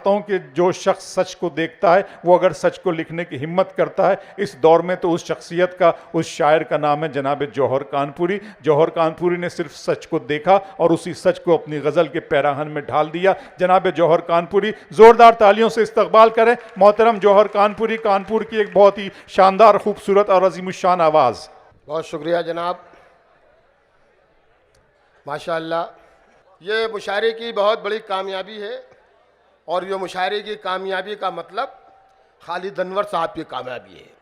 मानता हूं कि जो शख्स सच को देखता है वो अगर सच को लिखने की हिम्मत करता है इस दौर में, तो उस शख्सियत का, उस शायर का नाम है जनाब जौहर कानपुरी। जौहर कानपुरी ने सिर्फ सच को देखा और उसी सच को अपनी गज़ल के पैराहन में ढाल दिया। जनाब जौहर कानपुरी, ज़ोरदार तालियों से इस्तकबाल करें मोहतरम जौहर कानपुरी, कानपुर की एक बहुत ही शानदार, खूबसूरत और अज़ीमुश्शान आवाज़। बहुत शुक्रिया जनाब, माशाअल्लाह। ये मुशायरे की बहुत बड़ी कामयाबी है और ये मुशायरे की कामयाबी का मतलब खालिद अनवर साहब की कामयाबी है।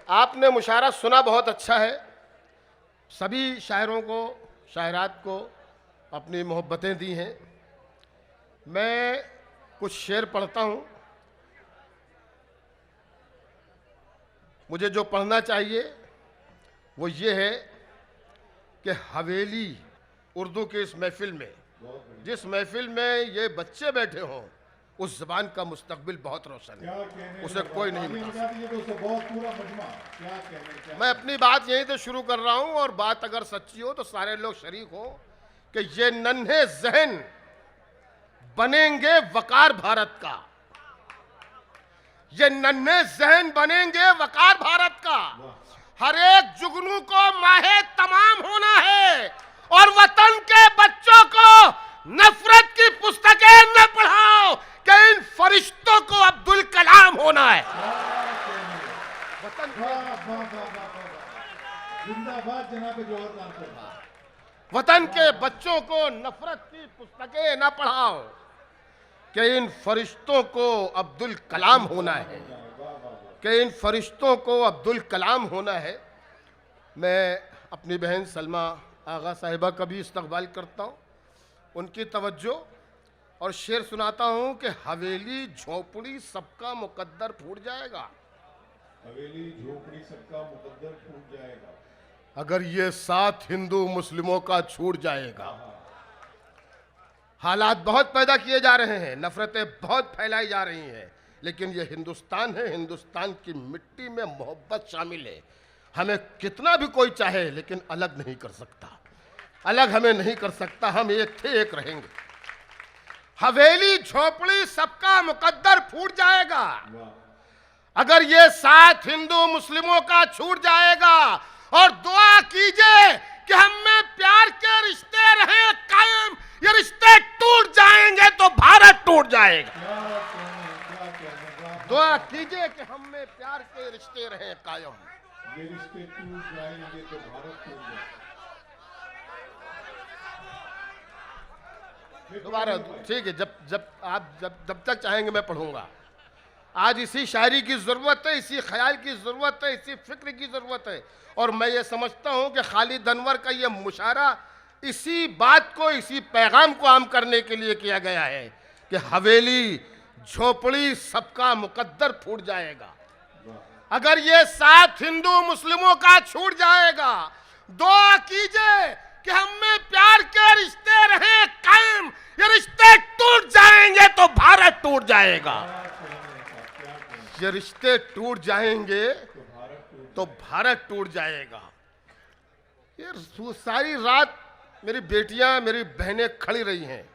आपने मुशायरा सुना, बहुत अच्छा है। सभी शायरों को, शायरात को अपनी मोहब्बतें दी हैं। मैं कुछ शेर पढ़ता हूँ। मुझे जो पढ़ना चाहिए वो ये है कि हवेली उर्दू की इस महफिल में, जिस महफिल में ये बच्चे बैठे हों, उस ज़बान का मुस्तकबिल बहुत रोशन है, उसे कोई नहीं मिटा। मैं अपनी बात यहीं से शुरू कर रहा हूं और बात अगर सच्ची हो तो सारे लोग शरीक हो कि ये नन्हे जहन बनेंगे वकार भारत का, ये नन्हे जहन बनेंगे वकार भारत का। हर एक जुगनू को माहे तमाम होना है और वतन के बच्चों को नफरत की पुस्तकें न पढ़ाओ कि इन फरिश्तों को अब्दुल कलाम होना है। वतन के बच्चों को नफरत की पुस्तकें न पढ़ाओ कि इन फरिश्तों को अब्दुल कलाम होना है, कि इन फरिश्तों को अब्दुल कलाम होना है। मैं अपनी बहन सलमा आगा साहिबा का भी इस्तकबाल करता हूँ, उनकी तवज्जो, और शेर सुनाता हूँ कि हवेली झोपड़ी सबका मुकद्दर फूट जाएगा, हवेली झोपड़ी सबका मुकद्दर फूट जाएगा, अगर ये साथ हिंदू मुस्लिमों का छूट जाएगा। हालात बहुत पैदा किए जा रहे हैं, नफरतें बहुत फैलाई जा रही हैं, लेकिन ये हिंदुस्तान है, हिंदुस्तान की मिट्टी में मोहब्बत शामिल है। हमें कितना भी कोई चाहे लेकिन अलग नहीं कर सकता, अलग हमें नहीं कर सकता, हम एक थे एक रहेंगे। हवेली झोपड़ी सबका मुकद्दर फूट जाएगा, अगर ये साथ हिंदू मुस्लिमों का छूट जाएगा। और दुआ कीजिए कि हम में प्यार के रिश्ते रहे कायम, ये रिश्ते टूट जाएंगे तो भारत टूट जाएगा। दुआ कीजिए कि हम में प्यार के रिश्ते रहे कायम, ये रिश्ते टूट जाएंगे तो भारत टूट जाएगा। दोबारा ठीक है, जब तक चाहेंगे मैं पढ़ूंगा। आज इसी शायरी की ज़रूरत है, इसी ख्याल की ज़रूरत है, इसी फिक्र की ज़रूरत है। और मैं ये समझता हूँ कि खालिद अनवर का ये मुशायरा इसी बात को, इसी पैगाम को आम करने के लिए किया गया है कि हवेली झोपड़ी सबका मुकद्दर फूट जाएगा, अगर ये साथ हिंदू मुस्लिमों का छूट जाएगा। दुआ कीजिए कि हम में प्यार के रिश्ते रहे कायम, ये रिश्ते टूट जाएंगे तो भारत टूट जाएगा। ये रिश्ते टूट जाएंगे तो भारत टूट जाएगा। ये सारी रात मेरी बेटियां, मेरी बहनें खड़ी रही हैं,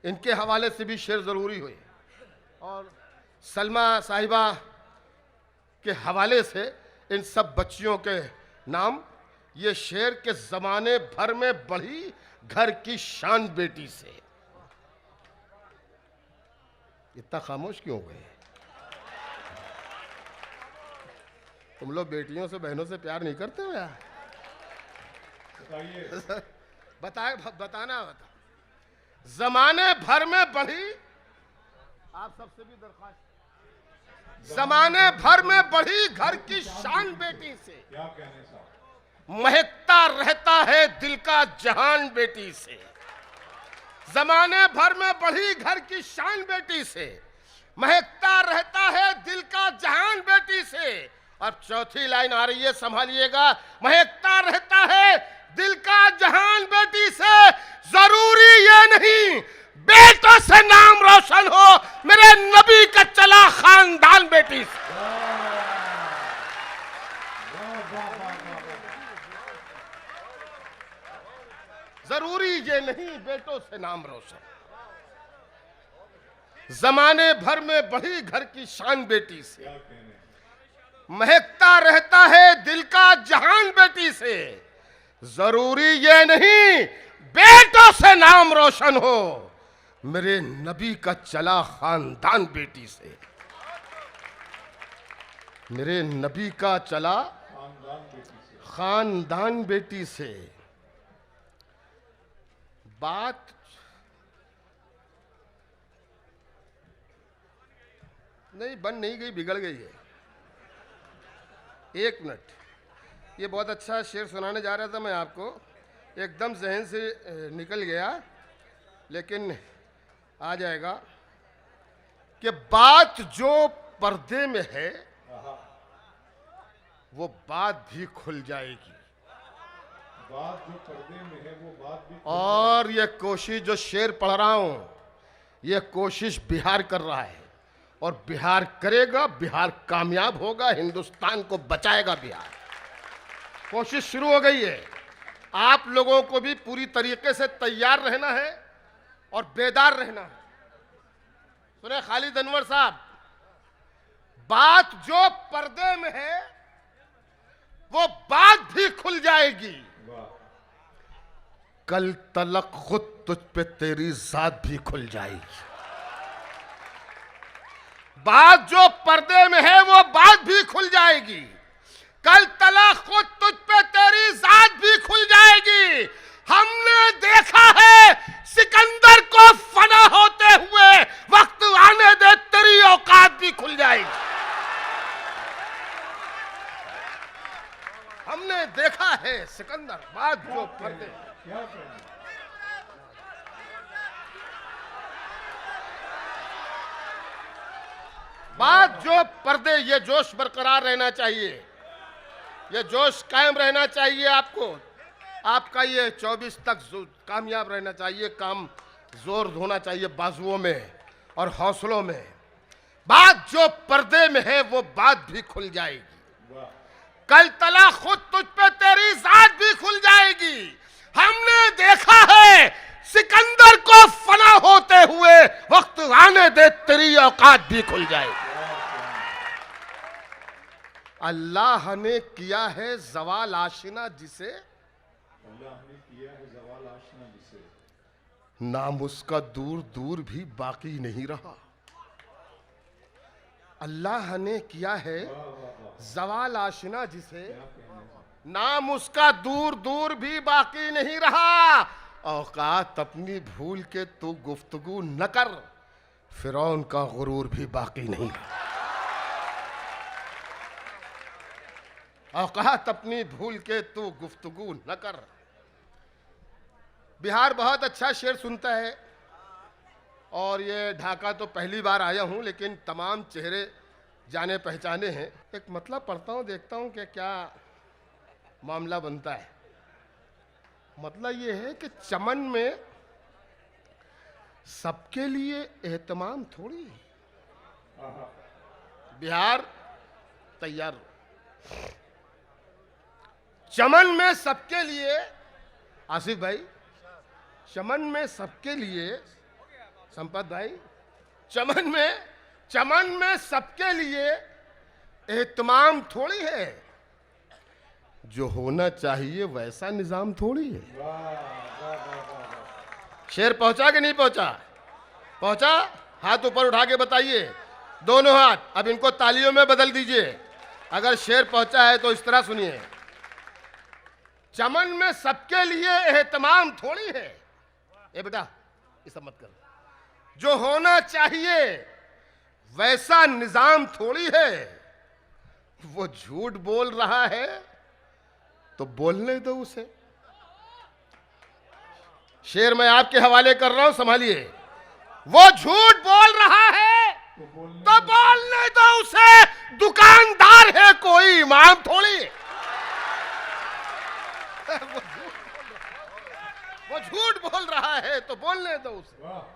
इनके हवाले से भी शेर ज़रूरी हुई, और सलमा साहिबा के हवाले से इन सब बच्चियों के नाम। ये शेर के ज़माने भर में बढ़ी घर की शान बेटी से। इतना खामोश क्यों हुए? तुम लोग बेटियों से, बहनों से प्यार नहीं करते हो यार? बताना बता। जमाने भर में बढ़ी, आप सबसे भी दरख्वास्त, जमाने भर में बढ़ी घर की शान बेटी से, क्या कहने साहब, महकता रहता है दिल का जहान बेटी से। जमाने भर में बढ़ी घर की शान बेटी से, महकता रहता है दिल का जहान बेटी से। अब चौथी लाइन आ रही है, संभालिएगा। महकता रहता है दिल का जहान बेटी से, जरूरी ये नहीं बेटों से नाम रोशन हो, मेरे नबी का चला खानदान बेटी से। जरूरी ये नहीं बेटों से नाम रोशन, जमाने भर में बढ़ी घर की शान बेटी से, महकता रहता है दिल का जहान बेटी से। जरूरी ये नहीं बेटों से नाम रोशन हो, मेरे नबी का चला खानदान बेटी से, मेरे नबी का चला खानदान बेटी से। बात नहीं बन नहीं गई, बिगड़ गई है। एक मिनट, ये बहुत अच्छा शेर सुनाने जा रहा था मैं आपको, एकदम जहन से निकल गया, लेकिन आ जाएगा कि बात जो पर्दे में है वो बात भी खुल जाएगी। बात जो पर्दे में है वो बात भी। और ये कोशिश जो शेर पढ़ रहा हूं, ये कोशिश बिहार कर रहा है, और बिहार करेगा, बिहार कामयाब होगा, हिंदुस्तान को बचाएगा बिहार। कोशिश शुरू हो गई है, आप लोगों को भी पूरी तरीके से तैयार रहना है और बेदार रहना है। सुने खालिद अनवर साहब, बात जो पर्दे में है वो बात भी खुल जाएगी। कल तलक खुद तुझ पे तेरी जात भी खुल जाएगी। बात जो पर्दे में है वो बात भी खुल जाएगी। कल तलक खुद तुझ पे तेरी जात भी खुल जाएगी। हमने देखा है सिकंदर को फना होते हुए, वक्त आने दे तेरी औकात भी खुल जाएगी। हमने देखा है सिकंदर, बात जो पर्दे, बात जो पर्दे, ये जोश बरकरार रहना चाहिए, ये जोश कायम रहना चाहिए आपको। आपका ये 24 तक कामयाब रहना चाहिए, काम जोर होना चाहिए बाजुओं में और हौसलों में। बात जो पर्दे में है वो बात भी खुल जाएगी। कल तला खुद तुझ पे तेरी जात भी खुल जाएगी। हमने देखा है सिकंदर को फना होते हुए, वक्त आने दे तेरी औकात भी खुल जाएगी। अल्लाह ने किया है जवाल आशिना जिसे, अल्लाह ने किया है ज़वाल आशना जिसे, नाम उसका दूर दूर भी बाकी नहीं रहा। अल्लाह ने किया है जवाल आशिना जिसे, नाम उसका दूर दूर भी बाकी नहीं रहा। औकात अपनी भूल के तू गुफ्तगू न कर, फिरौन का गुरूर भी बाकी नहीं रहा। औकात अपनी भूल के तू गुफ्तगू न कर। बिहार बहुत अच्छा शेर सुनता है, और ये ढाका तो पहली बार आया हूँ, लेकिन तमाम चेहरे जाने पहचाने हैं। एक मतलब पढ़ता हूँ, देखता हूँ कि क्या मामला बनता है। मतलब ये है कि चमन में सबके लिए एहतमाम थोड़ी है। बिहार तैयार हो। चमन में सबके लिए, आसिफ भाई, चमन में सबके लिए, संपत भाई, चमन में सबके लिए एहतमाम थोड़ी है। जो होना चाहिए वैसा निजाम थोड़ी है। शेर पहुंचा कि नहीं पहुंचा? पहुंचा? हाथ ऊपर उठा के बताइए, दोनों हाथ। अब इनको तालियों में बदल दीजिए अगर शेर पहुंचा है तो। इस तरह सुनिए, चमन में सबके लिए एहतमाम थोड़ी है। ए बेटा, ये सब मत कर। जो होना चाहिए वैसा निजाम थोड़ी है। वो झूठ बोल रहा है तो बोलने दो उसे। शेर मैं आपके हवाले कर रहा हूं, संभालिए। वो झूठ बोल रहा है तो बोलने दो उसे। दुकानदार है कोई, इमाम थोड़ी है। वो झूठ बोल रहा है तो बोलने दो उसे।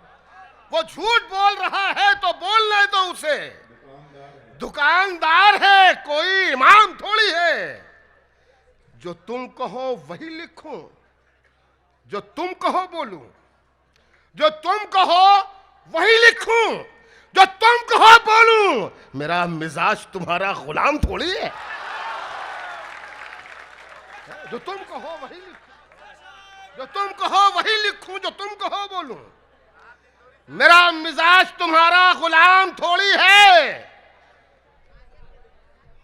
वो झूठ बोल रहा है तो बोलने दो उसे। दुकानदार है कोई, इमाम थोड़ी है। जो तुम कहो वही लिखूं, जो तुम कहो बोलूं, जो तुम कहो वही लिखूं। जो तुम कहो बोलूं। मेरा मिजाज तुम्हारा गुलाम थोड़ी है। जो तुम कहो वही लिखूं, जो तुम कहो वही लिखूं, जो तुम कहो बोलूं। मेरा मिजाज तुम्हारा गुलाम थोड़ी है।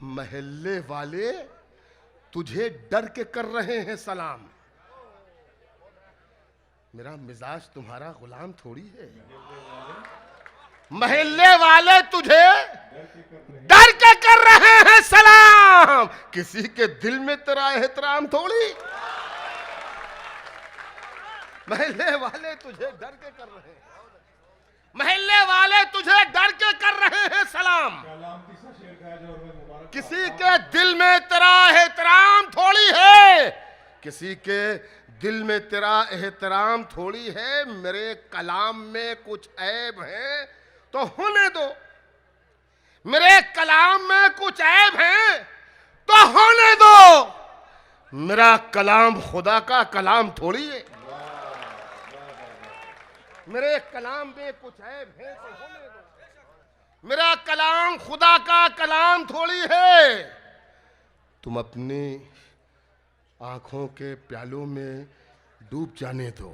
महल्ले वाले तुझे डर के कर रहे हैं सलाम। मेरा मिजाज तुम्हारा गुलाम थोड़ी है। महल्ले वाले तुझे डर के कर रहे हैं सलाम। किसी के दिल में तेरा एहतराम थोड़ी। महल्ले वाले तुझे डर के कर रहे हैं, महल्ले वाले तुझे डर के कर रहे हैं सलाम। किसी के दिल में तेरा एहतराम थोड़ी है, किसी के दिल में तेरा एहतराम थोड़ी है। मेरे कलाम में कुछ ऐब है तो होने दो। मेरे कलाम में कुछ ऐब है तो होने दो। मेरा कलाम खुदा का कलाम थोड़ी है। मेरे कलाम में कुछ ऐब है तो होने दो। मेरा कलाम खुदा का कलाम थोड़ी है। तुम अपनी आंखों के प्यालों में डूब जाने दो।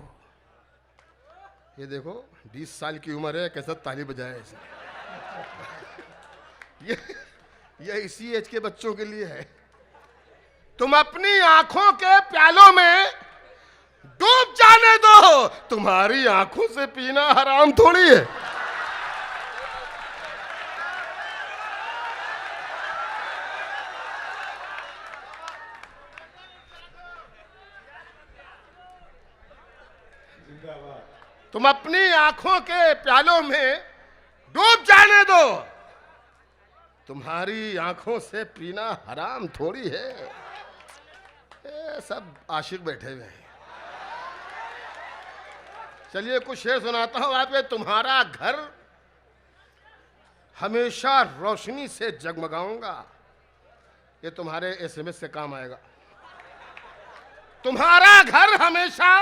ये देखो 20 साल की उम्र है, कैसा ताली बजाया इसे। ये इसी एज के बच्चों के लिए है। तुम अपनी आंखों के प्यालों में डूब जाने दो। तुम्हारी आंखों से पीना हराम थोड़ी है। तुम अपनी आंखों के प्यालों में डूब जाने दो। तुम्हारी आंखों से पीना हराम थोड़ी है। ये सब आशिक बैठे हुए हैं। चलिए कुछ शेर सुनाता हूं आपके। तुम्हारा घर हमेशा रोशनी से जगमगाऊंगा। ये तुम्हारे एसएमएस से काम आएगा। तुम्हारा घर हमेशा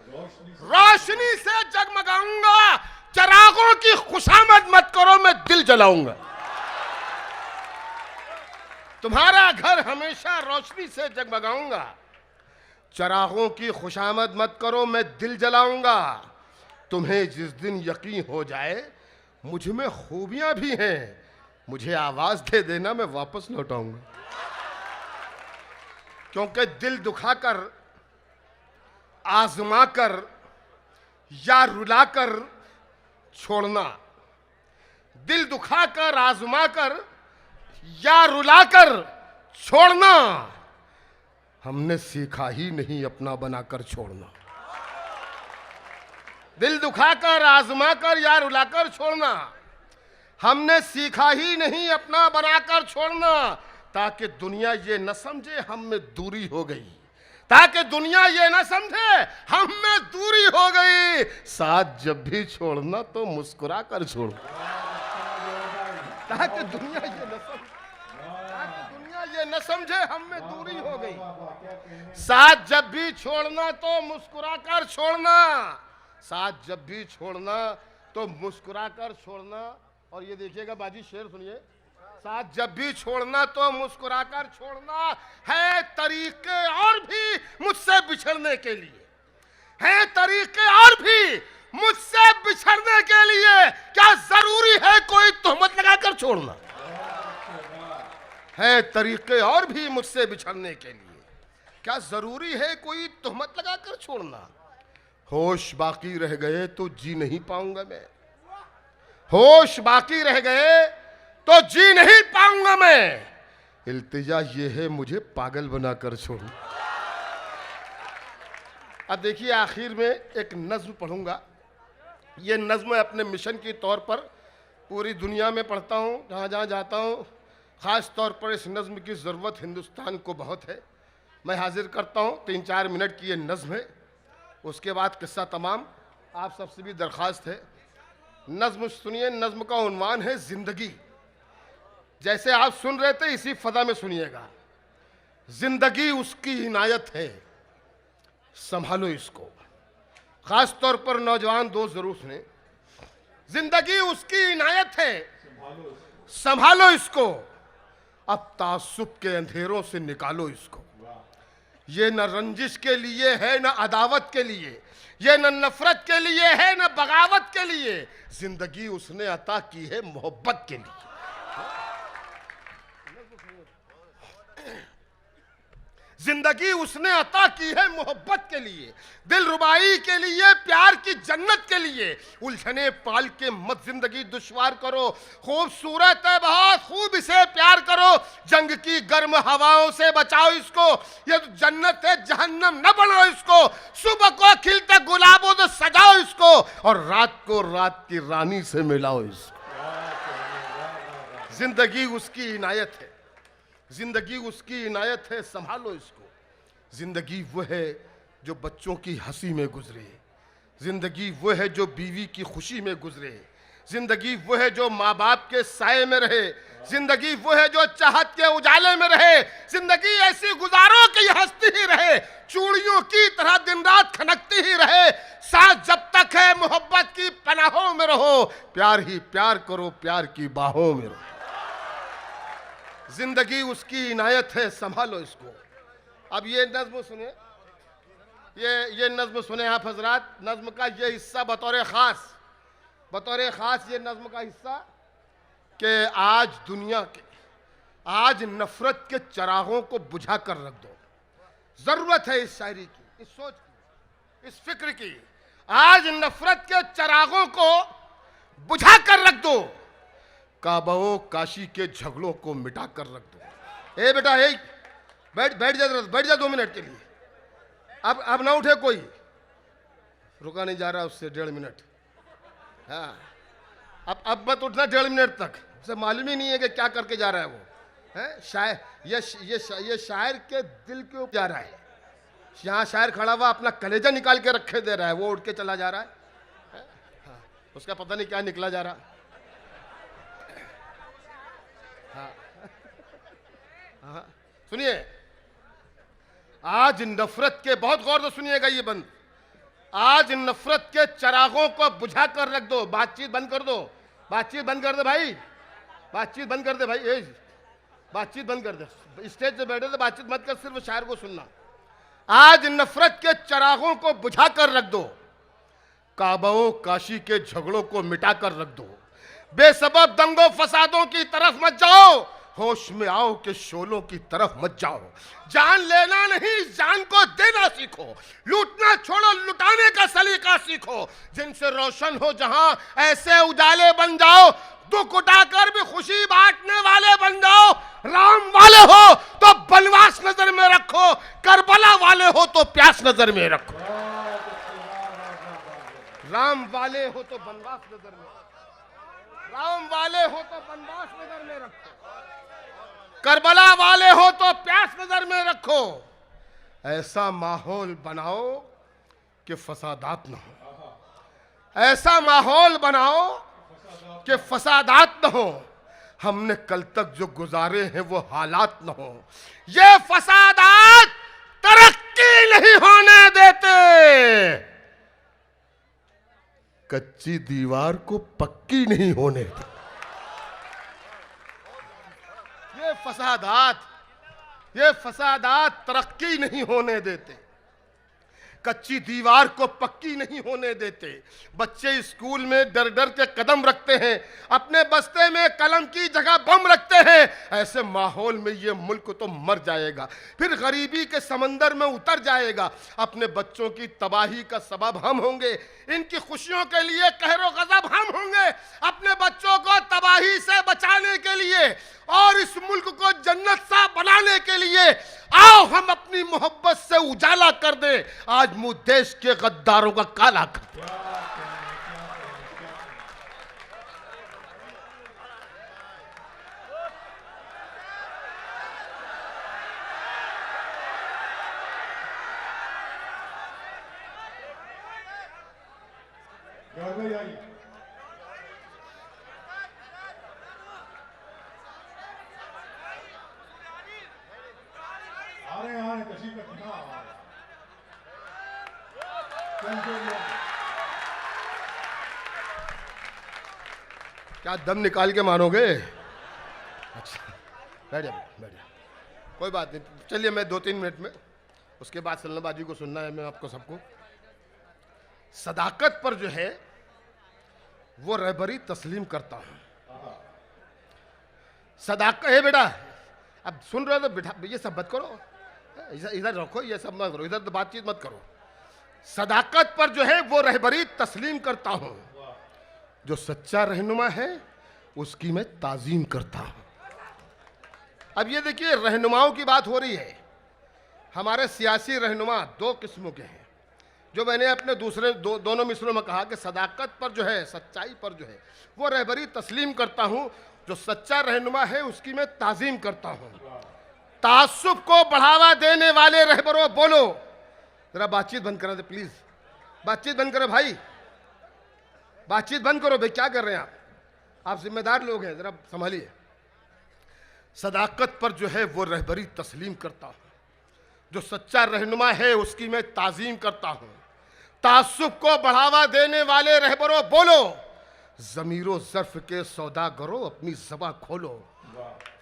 रोशनी से जगमगाऊंगा। चिरागों की खुशामद मत करो, मैं दिल जलाऊंगा। तुम्हारा घर हमेशा रोशनी से जगमगाऊंगा। चिरागों की खुशामद मत करो, मैं दिल जलाऊंगा। तुम्हें जिस दिन यकीन हो जाए मुझ में खूबियां भी हैं, मुझे आवाज दे देना, मैं वापस लौट आऊंगा। क्योंकि दिल दुखाकर, आजमाकर या रुलाकर छोड़ना, दिल दुखाकर, आजमाकर या रुलाकर छोड़ना, हमने सीखा ही नहीं अपना बनाकर छोड़ना। दिल दुखाकर, आजमाकर या रुलाकर छोड़ना, हमने सीखा ही नहीं अपना बनाकर छोड़ना। ताकि दुनिया ये न समझे हम में दूरी हो गई, ताकि दुनिया ये न समझे हम में दूरी हो गई। साथ जब भी छोड़ना तो मुस्कुरा कर छोड़ो, ताकि दुनिया ये न समझे हम में दूरी हो गई। साथ जब भी छोड़ना तो मुस्कुरा कर छोड़ना, साथ जब भी छोड़ना तो मुस्कुरा कर छोड़ना। और ये देखिएगा बाजी, शेर सुनिए। साथ जब भी छोड़ना तो मुस्कुरा कर छोड़ना, है तरीके और भी मुझसे बिछड़ने के लिए, है तरीके और भी मुझसे बिछड़ने के लिए। क्या जरूरी है कोई तोहमत लगाकर छोड़ना? है तरीके और भी मुझसे बिछड़ने के लिए, क्या जरूरी है कोई तोहमत लगाकर छोड़ना? होश बाकी रह गए तो जी नहीं पाऊंगा मैं, होश बाकी रह गए तो जी नहीं पाऊंगा मैं। इल्तिजा ये है मुझे पागल बनाकर छोड़ो। अब देखिए आखिर में एक नज्म पढ़ूंगा। ये नज्म मैं अपने मिशन के तौर पर पूरी दुनिया में पढ़ता हूँ, जहाँ जहाँ जाता हूँ। ख़ास तौर पर इस नज्म की ज़रूरत हिंदुस्तान को बहुत है। मैं हाजिर करता हूँ, 3-4 मिनट की ये नज्म है, उसके बाद किस्सा तमाम। आप सबसे भी दरख्वास्त है नज्म सुनिए। नज्म का उन्वान है ज़िंदगी। जैसे आप सुन रहे थे इसी फदा में सुनिएगा। जिंदगी उसकी इनायत है, संभालो इसको। खास तौर पर नौजवान दोस्त जरूर सुने। जिंदगी उसकी इनायत है, संभालो इसको, अब तासुब के अंधेरों से निकालो इसको। ये न रंजिश के लिए है, न अदावत के लिए, ये न नफरत के लिए है, न बगावत के लिए, जिंदगी उसने अता की है मोहब्बत के लिए। जिंदगी उसने अता की है मोहब्बत के लिए, दिल रुबाई के लिए, प्यार की जन्नत के लिए। उलझने पाल के मत जिंदगी दुश्वार करो, खूबसूरत है बहुत, खूब इसे प्यार करो। जंग की गर्म हवाओं से बचाओ इसको, ये तो जन्नत है जहन्नम न बनाओ इसको। सुबह को खिलते गुलाबों से सजाओ इसको, और रात को रात की रानी से मिलाओ इसको। जिंदगी उसकी इनायत है, जिंदगी उसकी इनायत है, संभालो इसको। जिंदगी वो है जो बच्चों की हंसी में गुजरे, जिंदगी वो है जो बीवी की खुशी में गुजरे, जिंदगी वो है जो माँ बाप के साए में रहे, जिंदगी वो है जो चाहत के उजाले में रहे। जिंदगी ऐसी गुजारो कि हंसती ही रहे, चूड़ियों की तरह दिन रात खनकती ही रहे। साथ जब तक है मोहब्बत की पनाहों में रहो, प्यार ही प्यार करो, प्यार की बाहों में रहो। जिंदगी उसकी इनायत है, संभालो इसको। अब ये नज्म सुने, ये नज्म सुने आप हजरात। नज्म का ये हिस्सा बतौर खास ये नज्म का हिस्सा कि आज दुनिया के, आज नफरत के चरागों को बुझा कर रख दो। जरूरत है इस शायरी की, इस सोच की, इस फिक्र की। आज नफरत के चरागों को बुझा कर रख दो, काबाओ काशी के झगड़ों को मिटा कर रख दो। ए बेटा, ए बैठ जा 2 मिनट के लिए। अब ना उठे कोई, रुका नहीं जा रहा उससे 1.5 मिनट। हाँ, अब मत उठना 1.5 मिनट तक, उसे मालूम ही नहीं है कि क्या करके जा रहा है वो। है शायर, ये शायर के दिल के ऊपर जा रहा है। यहाँ शायर खड़ा हुआ अपना कलेजा निकाल के रखे दे रहा है, वो उठ के चला जा रहा है। हाँ, उसका पता नहीं क्या निकला जा रहा। हाँ, सुनिए, आज नफरत के, बहुत गौर से सुनिएगा ये बंद, आज नफरत के चरागों को बुझा कर रख दो। बातचीत बंद कर दो, बातचीत बंद कर दे भाई, बातचीत बंद कर दे भाई, बातचीत बंद कर दे। स्टेज पे बैठे तो बातचीत मत कर, सिर्फ शायर को सुनना। आज नफरत के चरागों को बुझा कर रख दो, काबाओ काशी के झगड़ों को मिटा कर रख दो। बेसबब दंगों फसादों की तरफ मत जाओ, होश में आओ कि शोलों की तरफ मत जाओ। जान लेना नहीं, जान को देना सीखो, लूटना छोड़ो, लुटाने का सलीका सीखो। जिनसे रोशन हो जहां, ऐसे उजाले बन जाओ। दुख उठाकर भी खुशी बांटने वाले बन जाओ। राम वाले हो तो बनवास नजर में रखो, करबला वाले हो तो प्यास नजर में रखो। राम वाले हो तो बनवास नजर में, राम वाले हो तो बनवास नजर में रखो, करबला वाले हो तो प्यास नजर में रखो। ऐसा माहौल बनाओ कि फसादात न हो, ऐसा माहौल बनाओ कि फसादात न हो। हमने कल तक जो गुजारे हैं वो हालात न हो। ये फसादात तरक्की नहीं होने देते, कच्ची दीवार को पक्की नहीं होने देते। ये फसादात तरक्की नहीं होने देते, कच्ची दीवार को पक्की नहीं होने देते। बच्चे स्कूल में डर डर के कदम रखते हैं, अपने बस्ते में कलम की जगह बम रखते हैं। ऐसे माहौल में ये मुल्क तो मर जाएगा, फिर गरीबी के समंदर में उतर जाएगा। अपने बच्चों की तबाही का सबब हम होंगे, इनकी खुशियों के लिए कहरो गजब हम होंगे। अपने बच्चों को तबाही से बचाने के लिए और इस मुल्क को जन्नत सा बनाने के लिए आओ हम अपनी मोहब्बत से उजाला कर दें, आज मुंह देश के गद्दारों का काला कर दें। क्या दम निकाल के मानोगे? अच्छा, बैठ जाओ, बैठ जाओ, कोई बात नहीं। चलिए, मैं 2-3 मिनट में, उसके बाद सल्लमबाजी को सुनना है मैं आपको सबको। सदाकत पर जो है वो रहबरी तस्लीम करता हूं। सदाकत है बेटा, अब सुन रहे हो तो बिठा, ये सब मत करो, इधर रखो, ये सब मत करो, इधर तो बातचीत मत करो। सदाकत पर जो है वो रहबरी तस्लीम करता हूं। जो सच्चा रहनुमा है उसकी मैं ताजीम करता हूं। अब ये देखिए, रहनुमाओं की बात हो रही है। हमारे सियासी रहनुमा 2 किस्मों के हैं। जो मैंने अपने दूसरे दोनों मिसरों में कहा कि सदाकत पर जो है, सच्चाई पर जो है वो रहबरी तस्लीम करता हूं। जो सच्चा रहनुमा है उसकी मैं ताजीम करता हूं। तासुब को बढ़ावा देने वाले रहबरों, बोलो। जरा बातचीत बंद करा दे प्लीज, बातचीत बंद करो भाई, बातचीत बंद करो भाई, क्या कर रहे हैं आप जिम्मेदार लोग हैं, जरा संभालिए। सदाकत पर जो है वो रहबरी तस्लीम करता हूं। जो सच्चा रहनुमा है उसकी मैं ताजीम करता हूं। तासुब को बढ़ावा देने वाले रहबरों, बोलो। ज़मीरो ज़र्फ के सौदागरों, अपनी ज़बां खोलो।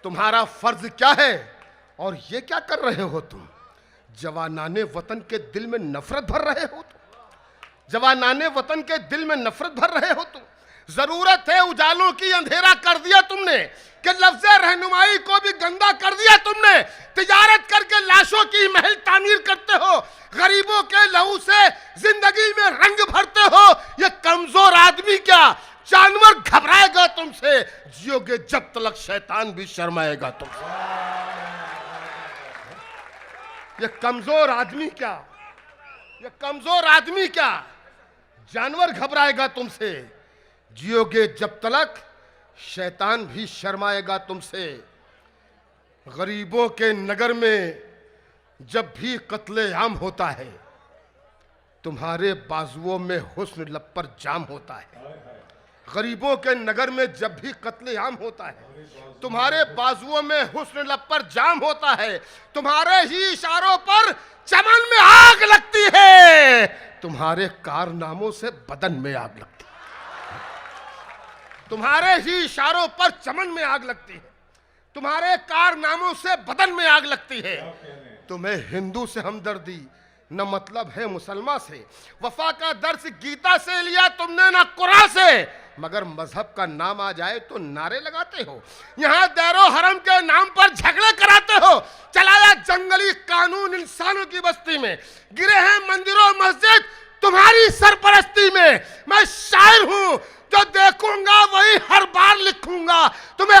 तुम्हारा फर्ज क्या है और ये क्या कर रहे हो तुम? जवानाने वतन के दिल में नफरत भर रहे हो तुम। जवानाने वतन के दिल में नफरत भर रहे हो तुम। जरूरत है उजालों की, अंधेरा कर दिया तुमने। कि लफ्ज़ रहनुमाई को भी गंदा कर दिया तुमने। तिजारत करके लाशों की महल तामीर करते हो। गरीबों के लहू से जिंदगी में रंग भरते हो। ये कमजोर आदमी क्या, जानवर घबराएगा तुमसे। जियोगे जब तक शैतान भी शर्माएगा तुमसे। ये कमजोर आदमी क्या, ये कमजोर आदमी क्या, जानवर घबराएगा तुमसे। जियोगे जब तक शैतान भी शर्माएगा तुमसे। गरीबों के नगर में जब भी कत्ले आम होता है, तुम्हारे बाजुओं में हुस्न लब पर जाम होता है। गरीबों के नगर में जब भी कत्ले आम होता है, तुम्हारे बाजुओं में हुस्न लब पर जाम होता है। तुम्हारे ही इशारों पर चमन में आग लगती है। तुम्हारे कारनामों से बदन में आग लगती है। तुम्हारे ही इशारों पर चमन में आग लगती है। तुम्हारे कारनामों से बदन में आग लगती है। तुम्हें हिंदू से हमदर्दी न मतलब है मुसलमान से। वफा का दर्स गीता से लिया तुमने ना कुरान से। मगर मजहब का नाम आ जाए तो नारे लगाते हो। यहाँ दैरो हरम के नाम पर झगड़े कराते हो। चलाया जंगली कानून इंसानों की बस्ती में। गिरे हैं मंदिरों मस्जिद तुम्हारी सरपरस्ती में। मैं शायर हूँ, जो देखूंगा वही हर बार लिखूंगा। तुम्हें